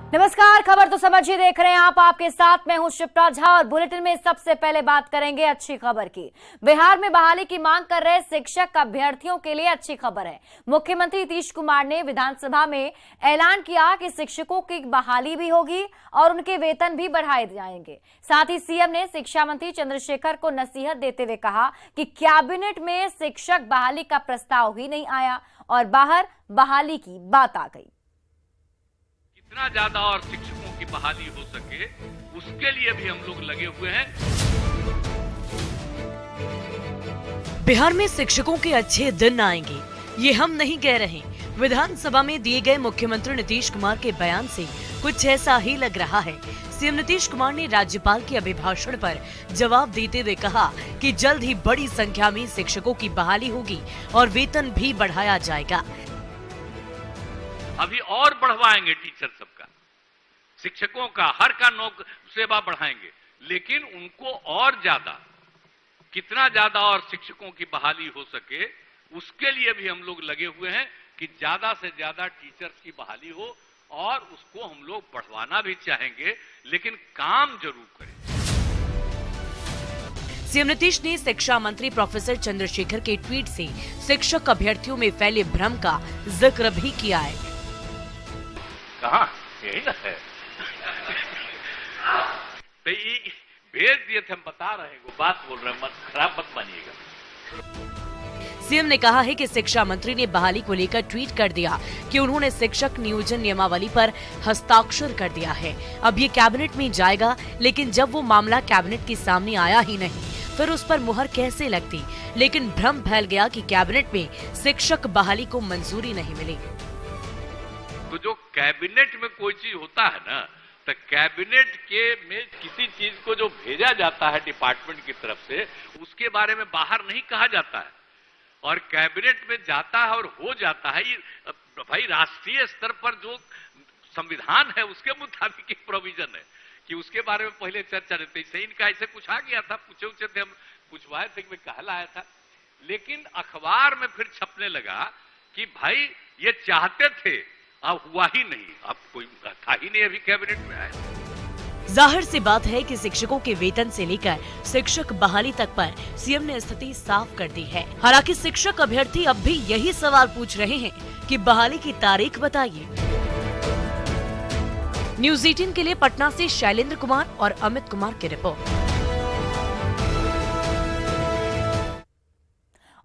नमस्कार, खबर तो समझिए देख रहे हैं आप। आपके साथ मैं हूं शिप्रा झा और बुलेटिन में सबसे पहले बात करेंगे अच्छी खबर की। बिहार में बहाली की मांग कर रहे शिक्षक अभ्यर्थियों के लिए अच्छी खबर है। मुख्यमंत्री नीतीश कुमार ने विधानसभा में ऐलान किया कि शिक्षकों की बहाली भी होगी और उनके वेतन भी बढ़ाए जाएंगे। साथ ही सीएम ने शिक्षा मंत्री चंद्रशेखर को नसीहत देते हुए कहा कि कैबिनेट में शिक्षक बहाली का प्रस्ताव ही नहीं आया और बाहर बहाली की बात आ गई। जितना ज्यादा और शिक्षकों की बहाली हो सके उसके लिए भी हम लोग लगे हुए हैं। बिहार में शिक्षकों के अच्छे दिन आएंगे, ये हम नहीं कह रहे। विधानसभा में दिए गए मुख्यमंत्री नीतीश कुमार के बयान से कुछ ऐसा ही लग रहा है। सीएम नीतीश कुमार ने राज्यपाल के अभिभाषण पर जवाब देते हुए कहा कि जल्द ही बड़ी संख्या में शिक्षकों की बहाली होगी और वेतन भी बढ़ाया जाएगा। अभी और बढ़वाएंगे टीचर सबका, शिक्षकों का, हर का सेवा बढ़ाएंगे, लेकिन उनको और ज्यादा, कितना ज्यादा और शिक्षकों की बहाली हो सके उसके लिए भी हम लोग लगे हुए हैं कि ज्यादा से ज्यादा टीचर्स की बहाली हो और उसको हम लोग बढ़वाना भी चाहेंगे, लेकिन काम जरूर करें। सीएम नीतीश ने शिक्षा मंत्री प्रोफेसर चंद्रशेखर के ट्वीट से शिक्षक अभ्यर्थियों में फैले भ्रम का जिक्र भी किया है। कहाँ यही ना है तो ये भेज दिए थे, हम बता रहे हैं, वो बात बोल रहे हैं, मत खराब मत मानिएगा। सीएम ने कहा है कि शिक्षा मंत्री ने बहाली को लेकर ट्वीट कर दिया कि उन्होंने शिक्षक नियोजन नियमावली पर हस्ताक्षर कर दिया है। अब ये कैबिनेट में जाएगा, लेकिन जब वो मामला कैबिनेट के सामने आया ही नहीं, फिर उस पर मुहर कैसे लगती। लेकिन भ्रम फैल गया कि कैबिनेट में शिक्षक बहाली को मंजूरी नहीं मिली। तो जो कैबिनेट में कोई चीज होता है ना, तो कैबिनेट के में किसी चीज को जो भेजा जाता है डिपार्टमेंट की तरफ से, उसके बारे में बाहर नहीं कहा जाता है और कैबिनेट में जाता है और हो जाता है। ये भाई राष्ट्रीय स्तर पर जो संविधान है उसके मुताबिक एक प्रोविजन है कि उसके बारे में पहले चर्चा रहती है। इनका ऐसे कुछ आ गया था, पूछे थे, हम पूछवाए थे, मैं कहलाया था, लेकिन अखबार में फिर छपने लगा कि भाई ये चाहते थे, अब हुआ ही नहीं, अब कोई था ही नहीं, अभी कैबिनेट में आया। जाहिर सी बात है कि शिक्षकों के वेतन से लेकर शिक्षक बहाली तक पर सीएम ने स्थिति साफ कर दी है। हालांकि शिक्षक अभ्यर्थी अब भी यही सवाल पूछ रहे हैं कि बहाली की तारीख बताइए। न्यूज़ 18 के लिए पटना से शैलेंद्र कुमार और अमित कुमार की रिपोर्ट।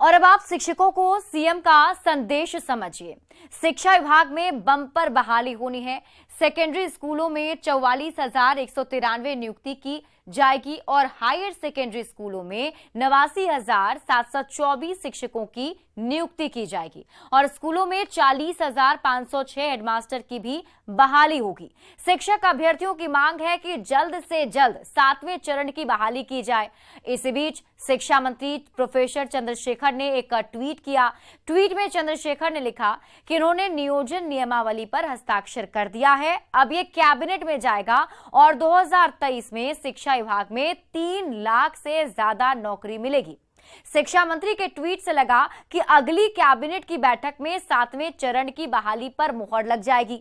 और अब आप शिक्षकों को सीएम का संदेश समझिए। शिक्षा विभाग में बम्पर बहाली होनी है। सेकेंडरी स्कूलों में 44,193 नियुक्ति की जाएगी और हायर सेकेंडरी स्कूलों में 89,724 शिक्षकों की नियुक्ति की जाएगी और स्कूलों में 40,506 हेडमास्टर की भी बहाली होगी। शिक्षक अभ्यर्थियों की मांग है कि जल्द से जल्द 7वें चरण की बहाली की जाए। इस बीच शिक्षा मंत्री प्रोफेसर चंद्रशेखर ने एक ट्वीट किया। ट्वीट में चंद्रशेखर ने लिखा कि उन्होंने नियोजन नियमावली पर हस्ताक्षर कर दिया है। अब ये कैबिनेट में जाएगा और 2023 में शिक्षा विभाग में 3 लाख से ज्यादा नौकरी मिलेगी। शिक्षा मंत्री के ट्वीट से लगा कि अगली कैबिनेट की बैठक में 7वें चरण की बहाली पर मुहर लग जाएगी।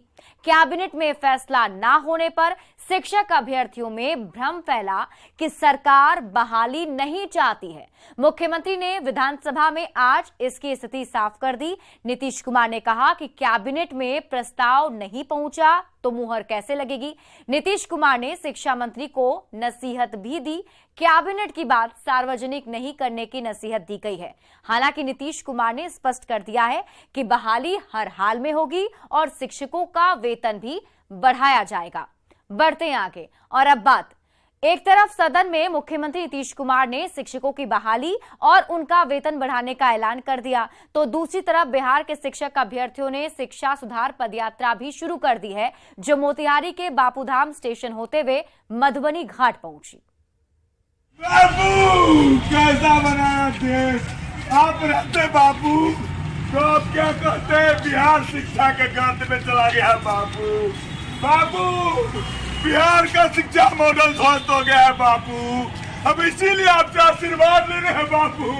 कैबिनेट में फैसला न होने पर शिक्षक अभ्यर्थियों में भ्रम फैला कि सरकार बहाली नहीं चाहती है। मुख्यमंत्री ने विधानसभा में आज इसकी स्थिति साफ कर दी। नीतीश कुमार ने कहा कि कैबिनेट में प्रस्ताव नहीं पहुंचा तो मुहर कैसे लगेगी। नीतीश कुमार ने शिक्षा मंत्री को नसीहत भी दी। कैबिनेट की बात सार्वजनिक नहीं करने की नसीहत दी गई है। हालांकि नीतीश कुमार ने स्पष्ट कर दिया है कि बहाली हर हाल में होगी और शिक्षकों का वेतन भी बढ़ाया जाएगा। बढ़ते हैं आगे और अब बात, एक तरफ सदन में मुख्यमंत्री नीतीश कुमार ने शिक्षकों की बहाली और उनका वेतन बढ़ाने का ऐलान कर दिया, तो दूसरी तरफ बिहार के शिक्षक अभ्यर्थियों ने शिक्षा सुधार पदयात्रा भी शुरू कर दी है, जो मोतिहारी के बापूधाम स्टेशन होते हुए मधुबनी घाट पहुंची। बाबू कैसा बना देश, आप रहते बाबू तो आप क्या कहते हैं, बिहार शिक्षा के गर्त में चला गया बाबू। बाबू बिहार का शिक्षा मॉडल ध्वस्त हो गया है बाबू। अब इसीलिए आपसे आशीर्वाद ले रहे हैं बाबू।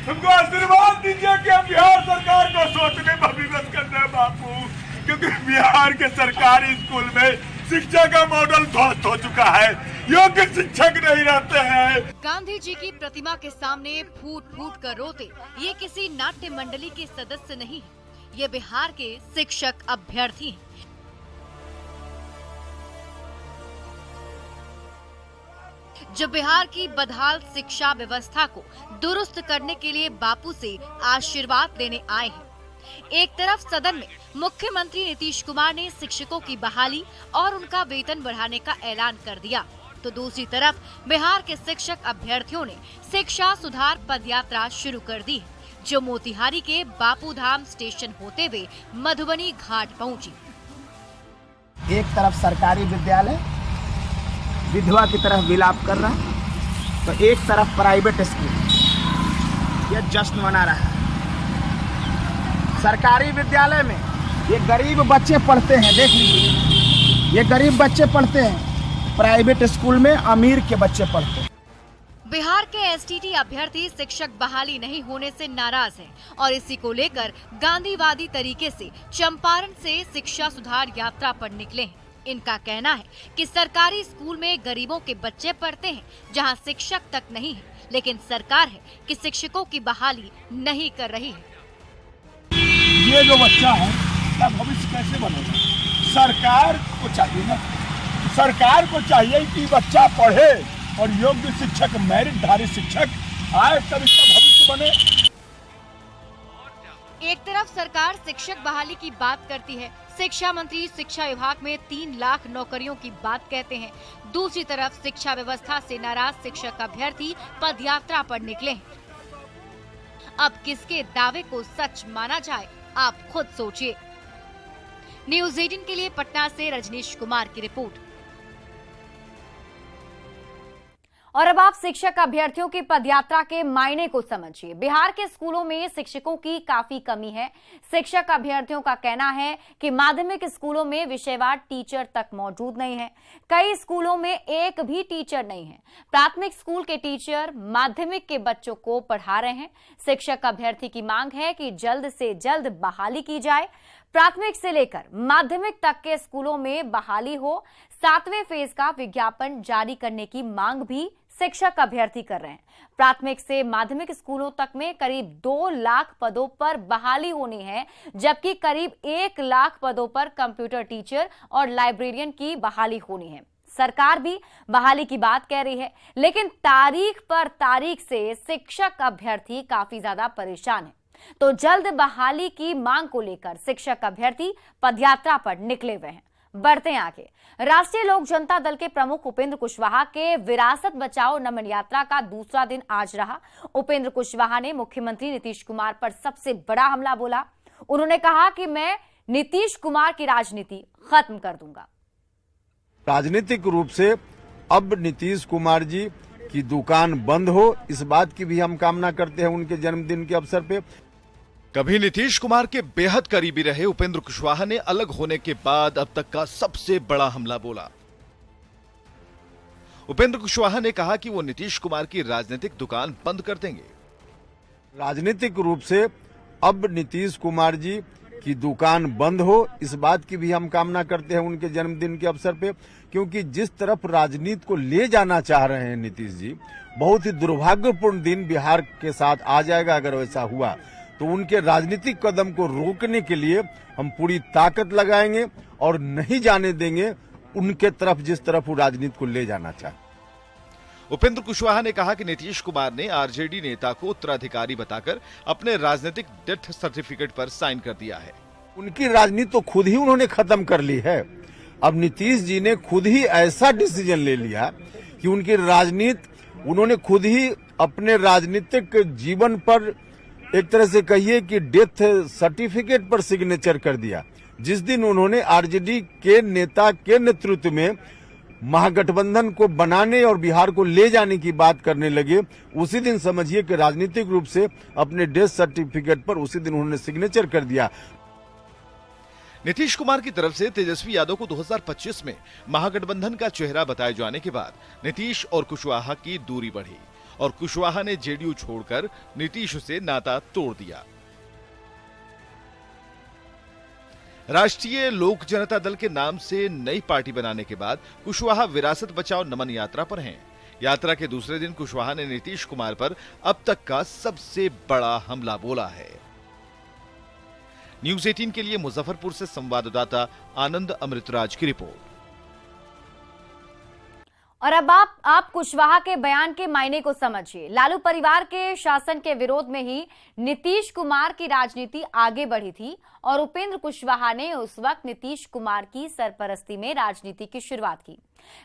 हमको आशीर्वाद दीजिए कि हम बिहार सरकार को सोचने में विवश करते हैं बापू, क्योंकि बिहार के सरकारी स्कूल में शिक्षा का मॉडल ध्वस्त हो चुका है, योग्य शिक्षक नहीं रहते हैं। गांधी जी की प्रतिमा के सामने फूट फूट कर रोते ये किसी नाट्य मंडली के सदस्य नहीं है, ये बिहार के शिक्षक अभ्यर्थी हैं। जो बिहार की बदहाल शिक्षा व्यवस्था को दुरुस्त करने के लिए बापू से आशीर्वाद लेने आए हैं। एक तरफ सदन में मुख्यमंत्री नीतीश कुमार ने शिक्षकों की बहाली और उनका वेतन बढ़ाने का ऐलान कर दिया, तो दूसरी तरफ बिहार के शिक्षक अभ्यर्थियों ने शिक्षा सुधार पदयात्रा शुरू कर दी, जो मोतिहारी के बापू धाम स्टेशन होते हुए मधुबनी घाट पहुंची। एक तरफ सरकारी विद्यालय विधवा की तरफ विलाप कर रहा है, तो एक तरफ प्राइवेट स्कूल यह जश्न मना रहा है। सरकारी विद्यालय में ये गरीब बच्चे पढ़ते हैं, देख लीजिए, ये गरीब बच्चे पढ़ते हैं, प्राइवेट स्कूल में अमीर के बच्चे पढ़ते हैं। बिहार के एसटीटी अभ्यर्थी शिक्षक बहाली नहीं होने से नाराज हैं और इसी को लेकर गांधीवादी तरीके से चंपारण से शिक्षा सुधार यात्रा पर निकले हैं। इनका कहना है कि सरकारी स्कूल में गरीबों के बच्चे पढ़ते हैं, जहां शिक्षक तक नहीं है, लेकिन सरकार है कि शिक्षकों की बहाली नहीं कर रही है। ये जो बच्चा है इसका भविष्य कैसे बनेगा? सरकार को चाहिए ना, सरकार को चाहिए कि बच्चा पढ़े और योग्य शिक्षक, मेरिटधारी शिक्षक आए, तब इसका भविष्य बने। एक तरफ सरकार शिक्षक बहाली की बात करती है, शिक्षा मंत्री शिक्षा विभाग में 3 लाख नौकरियों की बात कहते हैं, दूसरी तरफ शिक्षा व्यवस्था से नाराज शिक्षक अभ्यर्थी पदयात्रा पर निकले हैं। अब किसके दावे को सच माना जाए, आप खुद सोचिए। न्यूज़ 18 के लिए पटना से रजनीश कुमार की रिपोर्ट। और अब आप शिक्षक अभ्यर्थियों की पदयात्रा के मायने को समझिए। बिहार के स्कूलों में शिक्षकों की काफी कमी है। शिक्षक अभ्यर्थियों का कहना है कि माध्यमिक स्कूलों में विषयवार टीचर तक मौजूद नहीं है। कई स्कूलों में एक भी टीचर नहीं है। प्राथमिक स्कूल के टीचर माध्यमिक के बच्चों को पढ़ा रहे हैं। शिक्षक अभ्यर्थी की मांग है कि जल्द से जल्द बहाली की जाए। प्राथमिक से लेकर माध्यमिक तक के स्कूलों में बहाली हो। 7वें फेज का विज्ञापन जारी करने की मांग भी शिक्षक अभ्यर्थी कर रहे हैं। प्राथमिक से माध्यमिक स्कूलों तक में करीब 2 लाख पदों पर बहाली होनी है, जबकि करीब 1 लाख पदों पर कंप्यूटर टीचर और लाइब्रेरियन की बहाली होनी है। सरकार भी बहाली की बात कह रही है, लेकिन तारीख पर तारीख से शिक्षक अभ्यर्थी काफी ज्यादा परेशान है। तो जल्द बहाली की मांग को लेकर शिक्षक अभ्यर्थी पदयात्रा पर निकले हुए हैं। बढ़ते आगे, राष्ट्रीय लोक जनता दल के प्रमुख उपेंद्र कुशवाहा के विरासत बचाओ नमन यात्रा का दूसरा दिन आज रहा। उपेंद्र कुशवाहा ने मुख्यमंत्री नीतीश कुमार पर सबसे बड़ा हमला बोला। उन्होंने कहा कि मैं नीतीश कुमार की राजनीति खत्म कर दूंगा। राजनीतिक रूप से अब नीतीश कुमार जी की दुकान बंद हो, इस बात की भी हम कामना करते हैं उनके जन्मदिन के अवसर पे। कभी नीतीश कुमार के बेहद करीबी रहे उपेंद्र कुशवाहा ने अलग होने के बाद अब तक का सबसे बड़ा हमला बोला। उपेंद्र कुशवाहा ने कहा कि वो नीतीश कुमार की राजनीतिक दुकान बंद कर देंगे। राजनीतिक रूप से अब नीतीश कुमार जी की दुकान बंद हो, इस बात की भी हम कामना करते हैं उनके जन्मदिन के अवसर पे, क्योंकि जिस तरफ राजनीति को ले जाना चाह रहे हैं नीतीश जी, बहुत ही दुर्भाग्यपूर्ण दिन बिहार के साथ आ जाएगा। अगर वैसा हुआ तो उनके राजनीतिक कदम को रोकने के लिए हम पूरी ताकत लगाएंगे और नहीं जाने देंगे उनके तरफ जिस तरफ वो राजनीति को ले जाना चाहे। उपेंद्र कुशवाहा ने कहा कि नीतीश कुमार ने आरजेडी नेता को उत्तराधिकारी बताकर अपने राजनीतिक डेथ सर्टिफिकेट पर साइन कर दिया है। उनकी राजनीति तो खुद ही उन्होंने खत्म कर ली है। अब नीतीश जी ने खुद ही ऐसा डिसीजन ले लिया कि उनकी राजनीति उन्होंने खुद ही अपने राजनीतिक जीवन पर एक तरह से कहिए कि डेथ सर्टिफिकेट पर सिग्नेचर कर दिया। जिस दिन उन्होंने आरजेडी के नेता के नेतृत्व में महागठबंधन को बनाने और बिहार को ले जाने की बात करने लगे, उसी दिन समझिए कि राजनीतिक रूप से अपने डेथ सर्टिफिकेट पर उसी दिन उन्होंने सिग्नेचर कर दिया। नीतीश कुमार की तरफ से तेजस्वी यादव को 2025 में महागठबंधन का चेहरा बताए जाने के बाद नीतीश और कुशवाहा की दूरी बढ़ी और कुशवाहा ने जेडीयू छोड़कर नीतीश से नाता तोड़ दिया। राष्ट्रीय लोक जनता दल के नाम से नई पार्टी बनाने के बाद कुशवाहा विरासत बचाओ नमन यात्रा पर हैं। यात्रा के दूसरे दिन कुशवाहा ने नीतीश कुमार पर अब तक का सबसे बड़ा हमला बोला है। न्यूज़ 18 के लिए मुजफ्फरपुर से संवाददाता आनंद अमृतराज की रिपोर्ट। और अब आप कुशवाहा के बयान के मायने को समझिए। लालू परिवार के शासन के विरोध में ही नीतीश कुमार की राजनीति आगे बढ़ी थी और उपेंद्र कुशवाहा ने उस वक्त नीतीश कुमार की सरपरस्ती में राजनीति की शुरुआत की।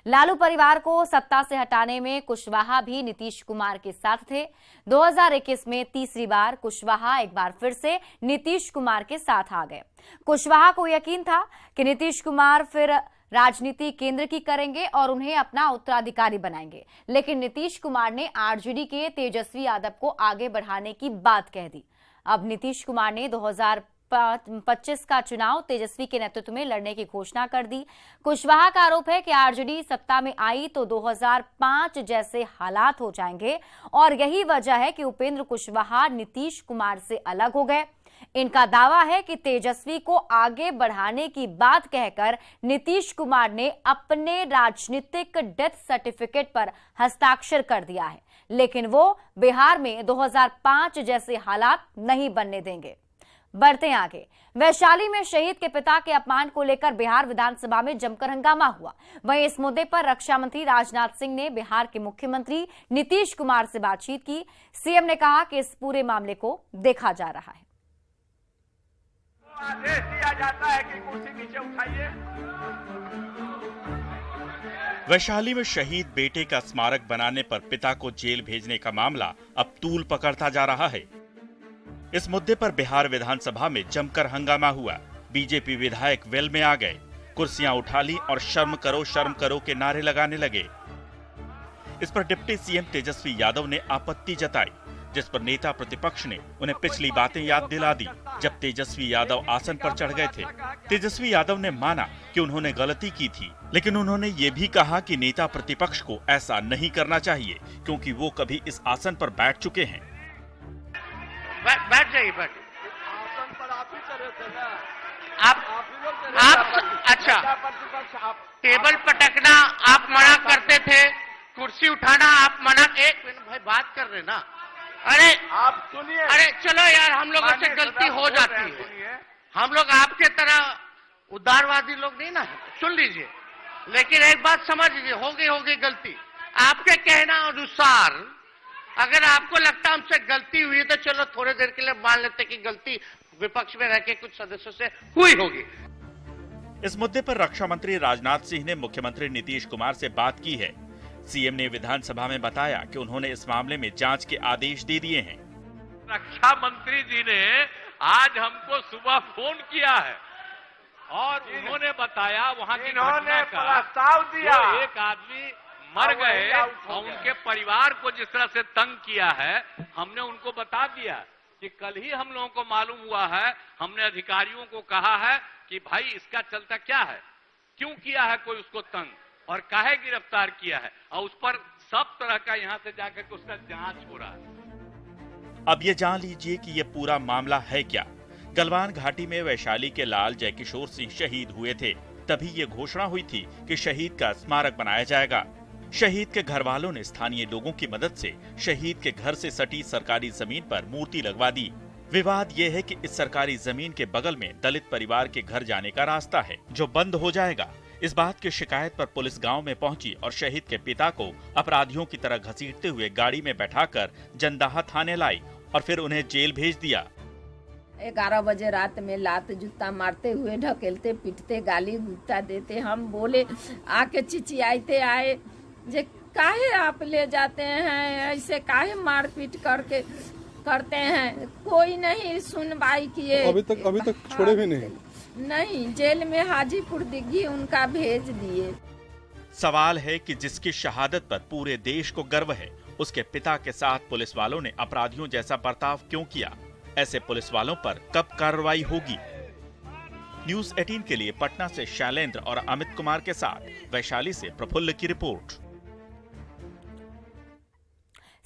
लालू परिवार को सत्ता से हटाने में कुशवाहा भी नीतीश कुमार के साथ थे। 2021 में तीसरी बार कुशवाहा एक बार फिर से नीतीश कुमार के साथ आ गए। कुशवाहा को यकीन था कि नीतीश कुमार फिर राजनीति केंद्र की करेंगे और उन्हें अपना उत्तराधिकारी बनाएंगे, लेकिन नीतीश कुमार ने आरजेडी के तेजस्वी यादव को आगे बढ़ाने की बात कह दी। अब नीतीश कुमार ने 2025 का चुनाव तेजस्वी के नेतृत्व में लड़ने की घोषणा कर दी। कुशवाहा का आरोप है कि आरजेडी सत्ता में आई तो 2005 जैसे हालात हो जाएंगे और यही वजह है कि उपेंद्र कुशवाहा नीतीश कुमार से अलग हो गए। इनका दावा है कि तेजस्वी को आगे बढ़ाने की बात कहकर नीतीश कुमार ने अपने राजनीतिक डेथ सर्टिफिकेट पर हस्ताक्षर कर दिया है, लेकिन वो बिहार में 2005 जैसे हालात नहीं बनने देंगे। बढ़ते आगे, वैशाली में शहीद के पिता के अपमान को लेकर बिहार विधानसभा में जमकर हंगामा हुआ। वहीं इस मुद्दे पर रक्षा मंत्री राजनाथ सिंह ने बिहार के मुख्यमंत्री नीतीश कुमार से बातचीत की। सीएम ने कहा कि इस पूरे मामले को देखा जा रहा है। आदेश दिया जाता है कि कुर्सी नीचे उठाइए। वैशाली में शहीद बेटे का स्मारक बनाने पर पिता को जेल भेजने का मामला अब तूल पकड़ता जा रहा है। इस मुद्दे पर बिहार विधानसभा में जमकर हंगामा हुआ। बीजेपी विधायक वेल में आ गए, कुर्सियां उठा ली और शर्म करो के नारे लगाने लगे। इस पर डिप्टी सीएम तेजस्वी यादव ने आपत्ति जताई, जिस पर नेता प्रतिपक्ष ने उन्हें पिछली बातें याद दिला दी जब तेजस्वी यादव आसन पर चढ़ गए थे। तेजस्वी यादव ने माना कि उन्होंने गलती की थी, लेकिन उन्होंने ये भी कहा कि नेता प्रतिपक्ष को ऐसा नहीं करना चाहिए क्योंकि वो कभी इस आसन पर बैठ चुके हैं। बैठ जाइए, बैठ। आसन पर आप ही चढ़े थे ना। आप अच्छा, टेबल पटकना आप मना करते थे, कुर्सी उठाना आप मना। एक मिनट भाई, बात कर रहे ना। अरे आप सुनिए। अरे चलो यार, हम लोगों से गलती हो जाती है। हम लोग आपके तरह उदारवादी लोग नहीं ना, सुन लीजिए। लेकिन एक बात समझ लीजिए, होगी गलती। आपके कहना अनुसार अगर आपको लगता हमसे गलती हुई तो चलो थोड़ी देर के लिए मान लेते कि गलती विपक्ष में रह के कुछ सदस्यों से हुई होगी। इस मुद्दे पर रक्षा मंत्री राजनाथ सिंह ने मुख्यमंत्री नीतीश कुमार से बात की है। सीएम ने विधानसभा में बताया कि उन्होंने इस मामले में जांच के आदेश दे दिए हैं। रक्षा मंत्री जी ने आज हमको सुबह फोन किया है और उन्होंने बताया वहां की घटना का प्रस्ताव दिया। एक आदमी मर गए और उनके परिवार को जिस तरह से तंग किया है, हमने उनको बता दिया कि कल ही हम लोगों को मालूम हुआ है। हमने अधिकारियों को कहा है कि भाई इसका चलता क्या है, क्यों किया है कोई उसको तंग और काहे गिरफ्तार किया है, और उस पर सब तरह का यहां से जाकर के उसका जांच हो रहा है। अब ये जान लीजिए कि ये पूरा मामला है क्या। गलवान घाटी में वैशाली के लाल जयकिशोर सिंह शहीद हुए थे, तभी ये घोषणा हुई थी कि शहीद का स्मारक बनाया जाएगा। शहीद के घर वालों ने स्थानीय लोगों की मदद से शहीद के घर से सटी सरकारी जमीन पर मूर्ति लगवा दी। विवाद ये है कि इस सरकारी जमीन के बगल में दलित परिवार के घर जाने का रास्ता है जो बंद हो जाएगा। इस बात की शिकायत पर पुलिस गांव में पहुंची और शहीद के पिता को अपराधियों की तरह घसीटते हुए गाड़ी में बैठाकर जंदाहा थाने लाई और फिर उन्हें जेल भेज दिया। 11 बजे रात में लात जूता मारते हुए ढकेलते पीटते गाली गुट्टा देते। हम बोले आके चिचियाते आए जे काहे आप ले जाते हैं, ऐसे काहे मारपीट करके करते हैं। कोई नहीं सुनवाई किए। अभी तक छोड़े भी नहीं, जेल में हाजीपुर दिग्गी उनका भेज दिए। सवाल है कि जिसकी शहादत पर पूरे देश को गर्व है, उसके पिता के साथ पुलिस वालों ने अपराधियों जैसा बर्ताव क्यों किया? ऐसे पुलिस वालों पर कब कार्रवाई होगी? न्यूज़ 18 के लिए पटना से शैलेंद्र और अमित कुमार के साथ वैशाली से प्रफुल्ल की रिपोर्ट।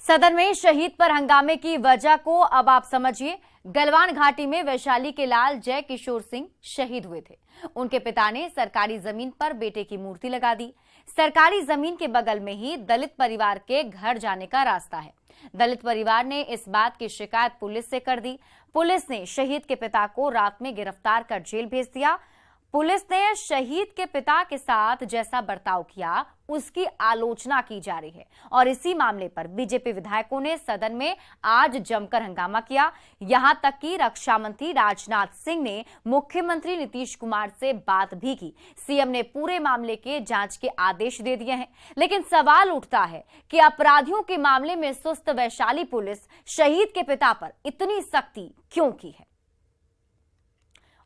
सदन में शहीद पर हंगामे की वजह को अब आप समझिए। गलवान घाटी में वैशाली के लाल जय किशोर सिंह शहीद हुए थे। उनके पिता ने सरकारी जमीन पर बेटे की मूर्ति लगा दी। सरकारी जमीन के बगल में ही दलित परिवार के घर जाने का रास्ता है। दलित परिवार ने इस बात की शिकायत पुलिस से कर दी। पुलिस ने शहीद के पिता को रात में गिरफ्तार कर जेल भेज दिया। पुलिस ने शहीद के पिता के साथ जैसा बर्ताव किया उसकी आलोचना की जा रही है और इसी मामले पर बीजेपी विधायकों ने सदन में आज जमकर हंगामा किया। यहां तक कि रक्षा मंत्री राजनाथ सिंह ने मुख्यमंत्री नीतीश कुमार से बात भी की। सीएम ने पूरे मामले के जांच के आदेश दे दिए हैं, लेकिन सवाल उठता है कि अपराधियों के मामले में सुस्त वैशाली पुलिस शहीद के पिता पर इतनी सख्ती क्यों की है।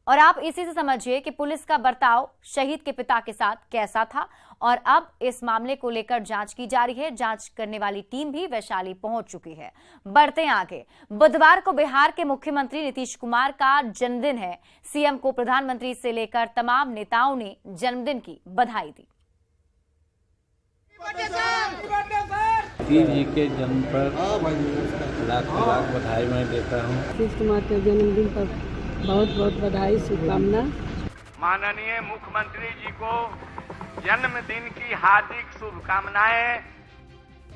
और आप इसी से समझिए कि पुलिस का बर्ताव शहीद के पिता के साथ कैसा था। और अब इस मामले को लेकर जांच की जा रही है। जांच करने वाली टीम भी वैशाली पहुंच चुकी है। बढ़ते हैं आगे। बुधवार को बिहार के मुख्यमंत्री नीतीश कुमार का जन्मदिन है। सीएम को प्रधानमंत्री से लेकर तमाम नेताओं ने जन्मदिन की बधाई दी। जी के जन्म पर लाख लाख बधाई मैं देता हूँ। नीतीश कुमार के जन्मदिन पर बहुत बहुत बधाई, शुभकामना। माननीय मुख्यमंत्री जी को जन्मदिन की हार्दिक शुभकामनाएं।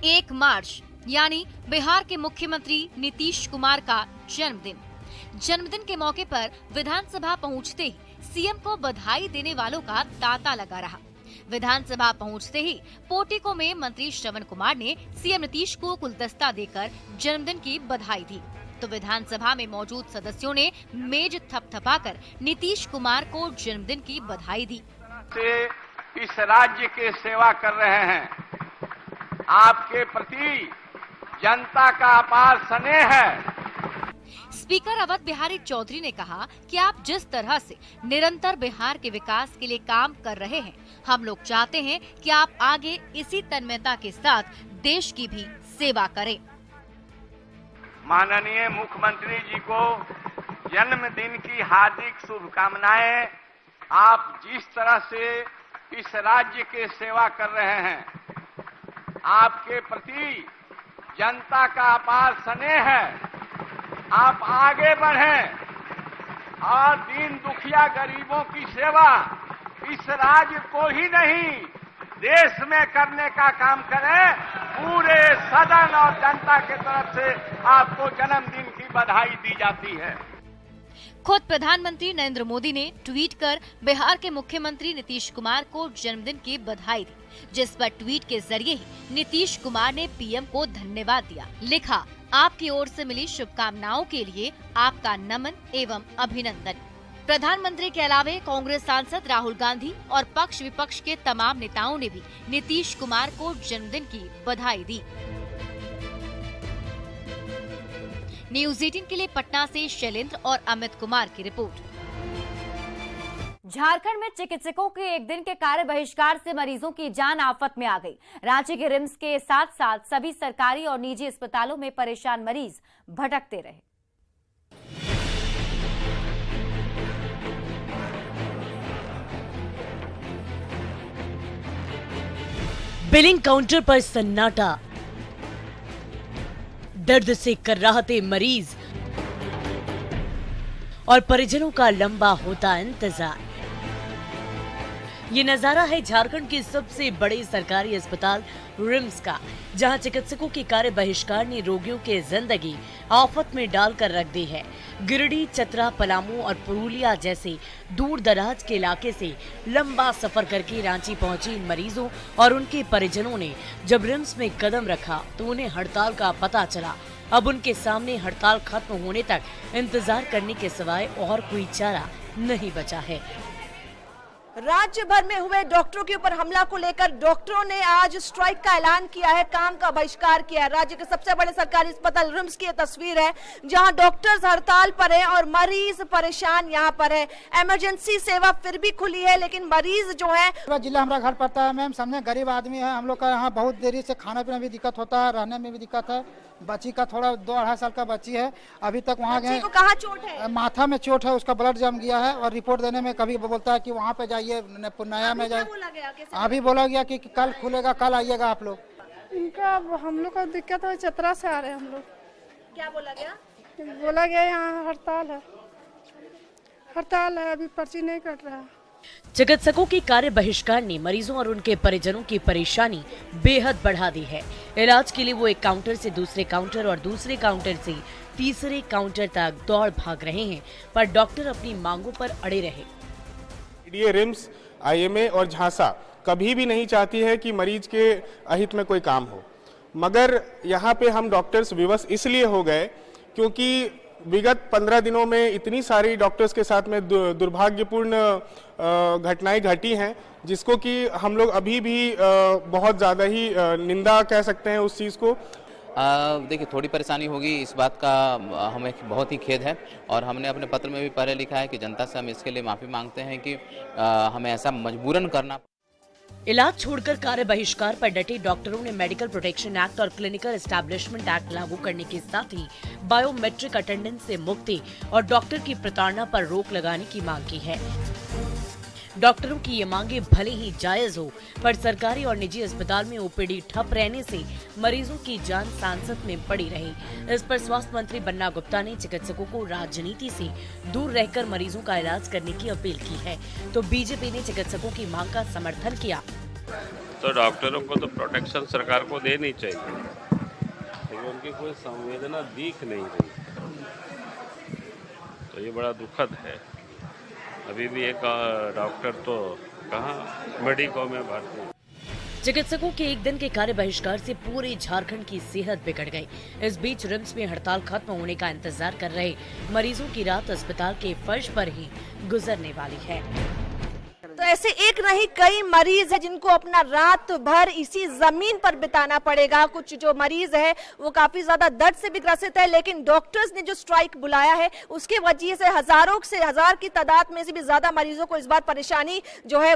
1 मार्च यानी बिहार के मुख्यमंत्री नीतीश कुमार का जन्मदिन। जन्मदिन के मौके पर विधानसभा पहुंचते ही सीएम को बधाई देने वालों का तांता लगा रहा। विधानसभा पहुंचते ही पोर्टिको में मंत्री श्रवण कुमार ने सीएम नीतीश को गुलदस्ता देकर जन्मदिन की बधाई दी, तो विधानसभा में मौजूद सदस्यों ने मेज थपथपाकर नीतीश कुमार को जन्मदिन की बधाई दी। इस राज्य के सेवा कर रहे हैं, आपके प्रति जनता का अपार स्नेह है। स्पीकर अवध बिहारी चौधरी ने कहा कि आप जिस तरह से निरंतर बिहार के विकास के लिए काम कर रहे हैं, हम लोग चाहते हैं कि आप आगे इसी तन्मयता के साथ देश की भी सेवा करें। माननीय मुख्यमंत्री जी को जन्मदिन की हार्दिक शुभकामनाएं। आप जिस तरह से इस राज्य के सेवा कर रहे हैं, आपके प्रति जनता का अपार स्नेह है। आप आगे बढ़ें और दीन दुखिया गरीबों की सेवा इस राज्य को ही नहीं देश में करने का काम करें। पूरे सदन और जनता के तरफ से आपको जन्मदिन की बधाई दी जाती है। खुद प्रधानमंत्री नरेंद्र मोदी ने ट्वीट कर बिहार के मुख्यमंत्री नीतीश कुमार को जन्मदिन की बधाई दी, जिस पर ट्वीट के जरिए ही नीतीश कुमार ने पीएम को धन्यवाद दिया। लिखा, आपकी ओर से मिली शुभकामनाओं के लिए आपका नमन एवं अभिनंदन। प्रधानमंत्री के अलावे कांग्रेस सांसद राहुल गांधी और पक्ष विपक्ष के तमाम नेताओं ने भी नीतीश कुमार को जन्मदिन की बधाई दी। न्यूज़ 18 के लिए पटना से शैलेंद्र और अमित कुमार की रिपोर्ट। झारखंड में चिकित्सकों के एक दिन के कार्य बहिष्कार से मरीजों की जान आफत में आ गई। रांची के रिम्स के साथ साथ सभी सरकारी और निजी अस्पतालों में परेशान मरीज भटकते रहे। बिलिंग काउंटर पर सन्नाटा, दर्द से कर्राहते मरीज और परिजनों का लंबा होता इंतजार। ये नजारा है झारखंड के सबसे बड़े सरकारी अस्पताल रिम्स का, जहां चिकित्सकों के कार्य बहिष्कार ने रोगियों की जिंदगी आफत में डालकर रख दी है। गिरिडीह, चतरा, पलामू और पुरुलिया जैसे दूर दराज के इलाके से लंबा सफर करके रांची पहुंचे इन मरीजों और उनके परिजनों ने जब रिम्स में कदम रखा तो उन्हें हड़ताल का पता चला। अब उनके सामने हड़ताल खत्म होने तक इंतजार करने के सिवाय और कोई चारा नहीं बचा है। राज्य भर में हुए डॉक्टरों के ऊपर हमला को लेकर डॉक्टरों ने आज स्ट्राइक का ऐलान किया है, काम का बहिष्कार किया है। राज्य के सबसे बड़े सरकारी अस्पताल रिम्स की तस्वीर है, जहां डॉक्टर्स हड़ताल पर है और मरीज परेशान यहाँ पर है। इमरजेंसी सेवा फिर भी खुली है, लेकिन मरीज जो है। जिला हमारा घर पड़ता है मैम, सामने गरीब आदमी है, हम लोग का यहाँ बहुत देरी से खाना पीना भी दिक्कत होता है, रहने में भी दिक्कत है। बच्ची का थोड़ा 2-2.5 साल का बच्ची है, अभी तक वहाँ गए। कहाँ चोट है? माथा में चोट है, उसका ब्लड जम गया है और रिपोर्ट देने में कभी बोलता है कि वहाँ पे जाइए, नया में जाइए। अभी बोला गया कि कल खुलेगा, कल आइएगा आप लोग। इनका हम लोग का दिक्कत है, चतरा से आ रहे हैं हम लोग। क्या बोला गया? बोला गया यहाँ हड़ताल है, अभी पर्ची नहीं कट रहा। चिकित्सकों की कार्य बहिष्कार ने मरीजों और उनके परिजनों की परेशानी बेहद बढ़ा दी है। इलाज के लिए वो एक काउंटर से दूसरे काउंटर और दूसरे काउंटर से तीसरे काउंटर तक दौड़ भाग रहे हैं, पर डॉक्टर अपनी मांगों पर अड़े रहे। रिम्स, IMA और झांसा कभी भी नहीं चाहती है कि मरीज के अहित में कोई काम हो, मगर यहाँ पे हम डॉक्टर्स विवश इसलिए हो गए क्योंकि विगत 15 दिनों में इतनी सारी डॉक्टर्स के साथ में दुर्भाग्यपूर्ण घटनाएं घटी हैं, जिसको कि हम लोग अभी भी बहुत ज़्यादा ही निंदा कह सकते हैं उस चीज़ को। देखिए, थोड़ी परेशानी होगी, इस बात का हमें बहुत ही खेद है और हमने अपने पत्र में भी पहले लिखा है कि जनता से हम इसके लिए माफ़ी मांगते हैं कि हमें ऐसा मजबूरन करना। इलाज छोड़कर कार्य बहिष्कार पर डटे डॉक्टरों ने मेडिकल प्रोटेक्शन एक्ट और क्लिनिकल एस्टैब्लिशमेंट एक्ट लागू करने के साथ ही बायोमेट्रिक अटेंडेंस से मुक्ति और डॉक्टर की प्रताड़ना पर रोक लगाने की मांग की है। डॉक्टरों की ये मांगे भले ही जायज हो, पर सरकारी और निजी अस्पताल में OPD ठप रहने से मरीजों की जान सांसत में पड़ी रही। इस पर स्वास्थ्य मंत्री बन्ना गुप्ता ने चिकित्सकों को राजनीति से दूर रहकर मरीजों का इलाज करने की अपील की है, तो बीजेपी ने चिकित्सकों की मांग का समर्थन किया। तो डॉक्टरों को तो प्रोटेक्शन सरकार को देनी चाहिए, लेकिन उनकी कोई संवेदना दिख नहीं रही, तो ये बड़ा दुखद है। अभी भी एक डॉक्टर तो कहाँ मेडिको में भर्ती। चिकित्सकों के एक दिन के कार्य बहिष्कार से पूरे झारखंड की सेहत बिगड़ गई। इस बीच रिम्स में हड़ताल खत्म होने का इंतजार कर रहे मरीजों की रात अस्पताल के फर्श पर ही गुजरने वाली है। तो ऐसे एक नहीं कई मरीज है जिनको अपना रात भर इसी जमीन पर बिताना पड़ेगा। कुछ जो मरीज है वो काफी ज्यादा दर्द से भी ग्रसित है, लेकिन डॉक्टर्स ने जो स्ट्राइक बुलाया है उसके वजह से हजार की तादाद में से भी ज्यादा मरीजों को इस बार परेशानी जो है